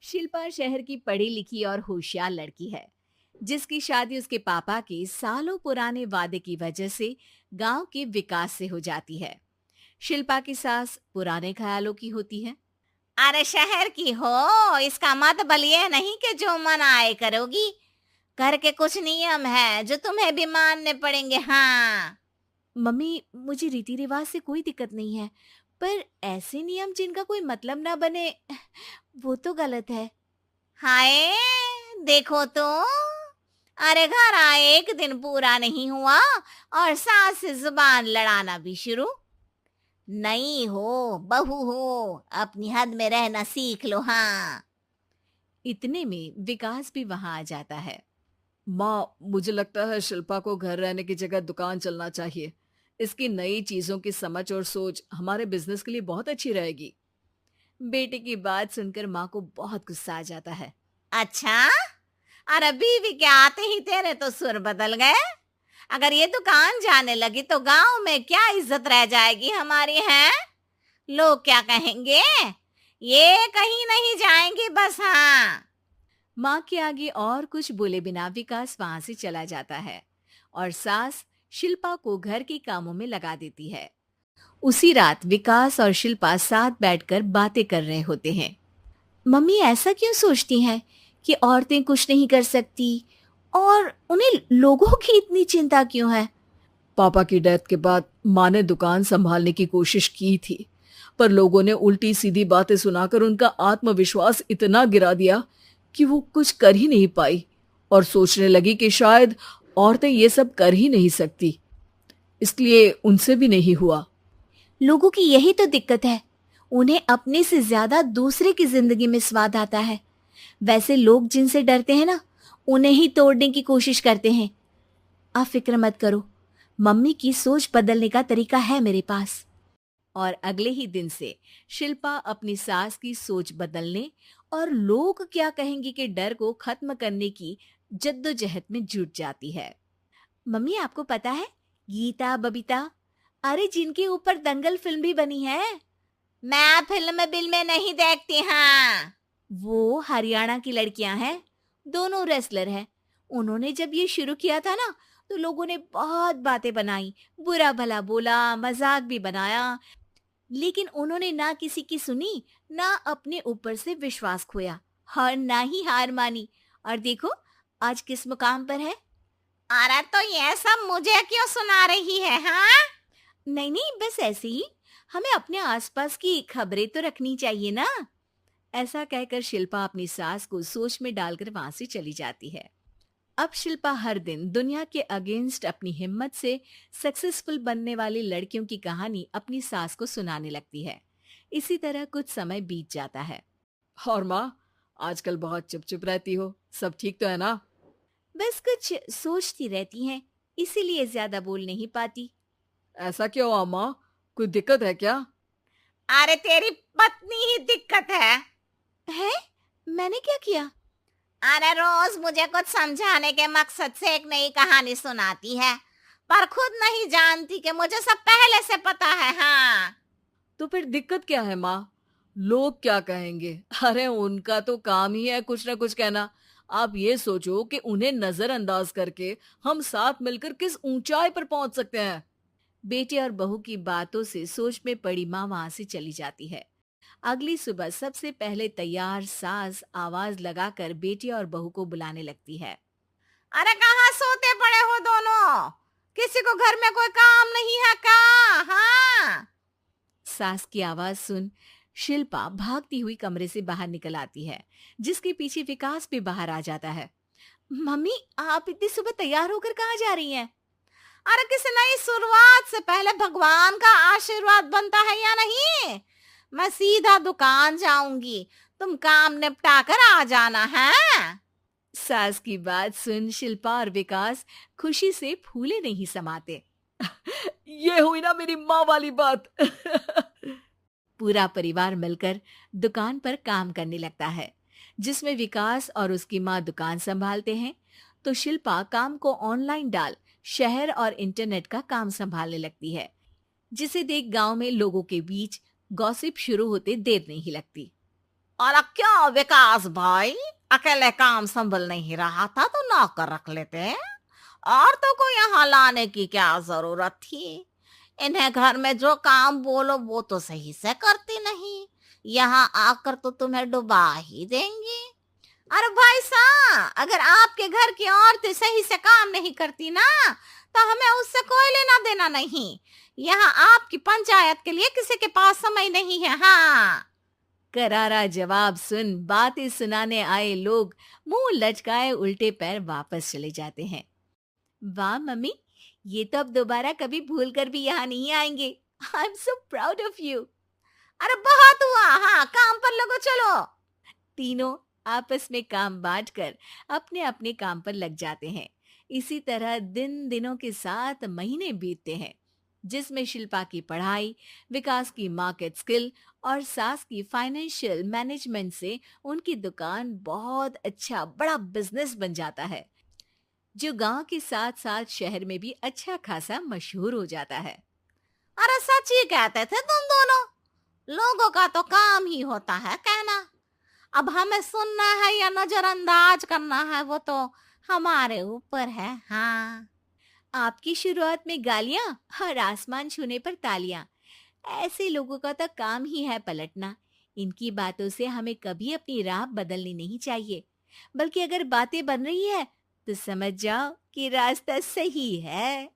शिल्पा शहर की पढ़ी लिखी और होशियार लड़की है, जिसकी शादी उसके पापा के सालों पुराने वादे की वजह से गांव के विकास से हो जाती है। शिल्पा की सास पुराने ख्यालों की होती है। अरे शहर की हो, इसका मतलब ये नहीं कि जो मन आए करोगी। घर के कुछ नियम है जो तुम्हें भी मानने पड़ेंगे। हाँ। मम्मी, मुझे रीति रिवाज से कोई दिक्कत नहीं है, पर ऐसे नियम जिनका कोई मतलब ना बने, वो तो गलत है। हाय, देखो तो। अरे घर आए एक दिन पूरा नहीं हुआ और सास से जुबान लड़ाना भी शुरू। नहीं हो, बहू हो, अपनी हद में रहना सीख लो। हाँ। इतने में विकास भी वहां आ जाता है। माँ, मुझे लगता है शिल्पा को घर रहने की जगह दुकान चलना चाहिए। इसकी नई चीजों की समझ और सोच हमारे बिजनेस के लिए बहुत अच्छी रहेगी। बेटे की बात सुनकर माँ को बहुत गुस्सा आ जाता है। अच्छा, अरे बीवी के आते ही तेरे तो सुर बदल गए। अगर ये दुकान जाने लगी तो गांव में क्या इज्जत रह जाएगी हमारी है। लोग क्या कहेंगे। ये कहीं नहीं जाएंगी बस। हाँ। माँ के आगे और कुछ बोले बिना विकास वहां से चला जाता है और सास शिल्पा को घर के कामों में लगा देती है। उसी रात विकास और शिल्पा साथ बैठकर बातें कर रहे होते हैं। मम्मी ऐसा क्यों सोचती हैं कि औरतें कुछ नहीं कर सकती, और उन्हें लोगों की इतनी चिंता क्यों है? पापा की डेथ के बाद माँ ने दुकान संभालने की कोशिश की थी, पर लोगों ने उल्टी सीधी बातें सुनाकर उनका आत्मविश्वास इतना गिरा दिया कि वो कुछ कर ही नहीं पाई और सोचने लगी कि शायद औरतें ये सब कर ही नहीं सकती। इसलिए उनसे भी नहीं हुआ। लोगों की यही तो दिक्कत है, उन्हें अपने से ज्यादा दूसरे की जिंदगी में स्वाद आता है। वैसे लोग जिनसे डरते हैं ना, उन्हें ही तोड़ने की कोशिश करते हैं। आप फिक्र मत करो, मम्मी की सोच बदलने का तरीका है मेरे पास। और अगले ही दिन से शिल्पा अपनी सास की सोच बदलने और लोग क्या कहेंगे के डर को खत्म करने की जद्दोजहद में जुट जाती है। मम्मी, आपको पता है, गीता, बबीता, अरे जिनके ऊपर दंगल फिल्म भी बनी है, मैं फिल्म बिल में नहीं देखती। हाँ। वो हरियाणा की लड़कियां हैं। दोनों रेसलर हैं। उन्होंने जब ये शुरू किया था ना, तो लोगों ने बहुत बातें बनाई, बुरा भला बोला, मजाक भी बनाया, लेकिन उन्होंने ना किसी की सुनी, ना अपने ऊपर से विश्वास खोया और ना ही हार मानी। और देखो आज किस मुकाम पर है। अरे तो ये सब मुझे क्यों सुना रही है। हाँ। नहीं नहीं, बस ऐसे ही, हमें अपने आसपास की खबरें तो रखनी चाहिए ना। ऐसा कहकर शिल्पा अपनी सास को सोच में डालकर वहां से चली जाती है। अब शिल्पा हर दिन दुनिया के अगेंस्ट अपनी हिम्मत से सक्सेसफुल बनने वाली लड़कियों की कहानी अपनी सास को सुनाने लगती है। इसी तरह कुछ समय बीत जाता है। और माँ, आजकल बहुत चुप चुप रहती हो, सब ठीक तो है ना? बस कुछ सोचती रहती हैं, इसीलिए ज्यादा बोल नहीं पाती। ऐसा क्यों हुआ माँ? कोई दिक्कत है क्या? अरे तेरी पत्नी ही दिक्कत है। है? मैंने क्या किया? अरे रोज मुझे कुछ समझाने के मकसद से एक नई कहानी सुनाती है, पर खुद नहीं जानती कि मुझे सब पहले से पता है। हाँ। तो फिर दिक्कत क्या है माँ? लोग क्या कहेंगे? अरे उनका तो काम ही है कुछ ना कुछ कहना। आप ये सोचो कि उन्हें नजरअंदाज करके हम साथ मिलकर किस ऊंचाई पर पहुंच सकते हैं। बेटे और बहू की बातों से सोच में पड़ी माँ वहां से चली जाती है। अगली सुबह सबसे पहले तैयार सास आवाज लगाकर बेटी और बहू को बुलाने लगती है। अरे कहाँ सोते पड़े हो दोनों? किसी को घर में कोई काम नहीं है का? हाँ। सास की आवाज सुन शिल्पा भागती हुई कमरे से बाहर निकल आती है, जिसके पीछे विकास भी बाहर आ जाता है। मम्मी, आप इतनी सुबह तैयार होकर कहाँ जा रही हैं? अरे किसी नई शुरुआत से पहले भगवान का आशीर्वाद बनता है या नहीं? मैं सीधा दुकान जाऊंगी, तुम काम निपटा कर आ जाना है। सास की बात सुन शिल्पा और विकास खुशी से फूले नहीं समाते। ये हुई ना मेरी माँ वाली बात। पूरा परिवार मिलकर दुकान पर काम करने लगता है, जिसमें विकास और उसकी माँ दुकान संभालते हैं, तो शिल्पा काम को ऑनलाइन डाल शहर और इंटरनेट का काम संभालने लगती है, जिसे देख गांव में लोगों के बीच गॉसिप शुरू होते देर नहीं लगती। और क्या विकास भाई, अकेले काम संभल नहीं रहा था तो नौकर रख लेते। औरतों को यहाँ लाने की क्या जरूरत थी? इन्हें घर में जो काम बोलो वो तो सही से करती नहीं, यहाँ आकर तो तुम्हें डुबा ही देंगी। अरे भाई साहब, अगर आपके घर की औरतें सही से काम नहीं करती ना, तो हमें उससे कोई लेना देना नहीं। यहाँ आपकी पंचायत के लिए किसी के पास समय नहीं है। हाँ। करारा जवाब सुन बातें सुनाने आए लोग मुंह लटकाए उल्टे पैर वापस चले जाते हैं। वाह मम्मी, ये तो अब दोबारा कभी भूल कर भी यहाँ नहीं आएंगे। I am so proud of you. अरे बहुत हुआ, हाँ काम पर लगो चलो। तीनों आपस में काम बांटकर अपने अपने काम पर लग जाते हैं। इसी तरह दिन दिनों के साथ महीने बीतते हैं, जिसमें शिल्पा की पढ़ाई, विकास की मार्केट स्किल और सास की फाइनेंशियल मैनेजमेंट से उनकी दुकान बहुत अच्छा बड़ा बिजनेस बन जाता है, जो गांव के साथ साथ शहर में भी अच्छा खासा मशहूर हो जाता है। अरे सच ही कहते थे तुम दोनों, लोगों का तो काम ही होता है कहना। अब हमें सुनना है या नजरअंदाज करना है वो तो हमारे ऊपर है। हाँ। आपकी शुरुआत में गालियां और आसमान छूने पर तालियां, ऐसे लोगों का तो काम ही है पलटना। इनकी बातों से हमें कभी अपनी राह बदलनी नहीं चाहिए, बल्कि अगर बातें बन रही है तो समझ जाओ कि रास्ता सही है।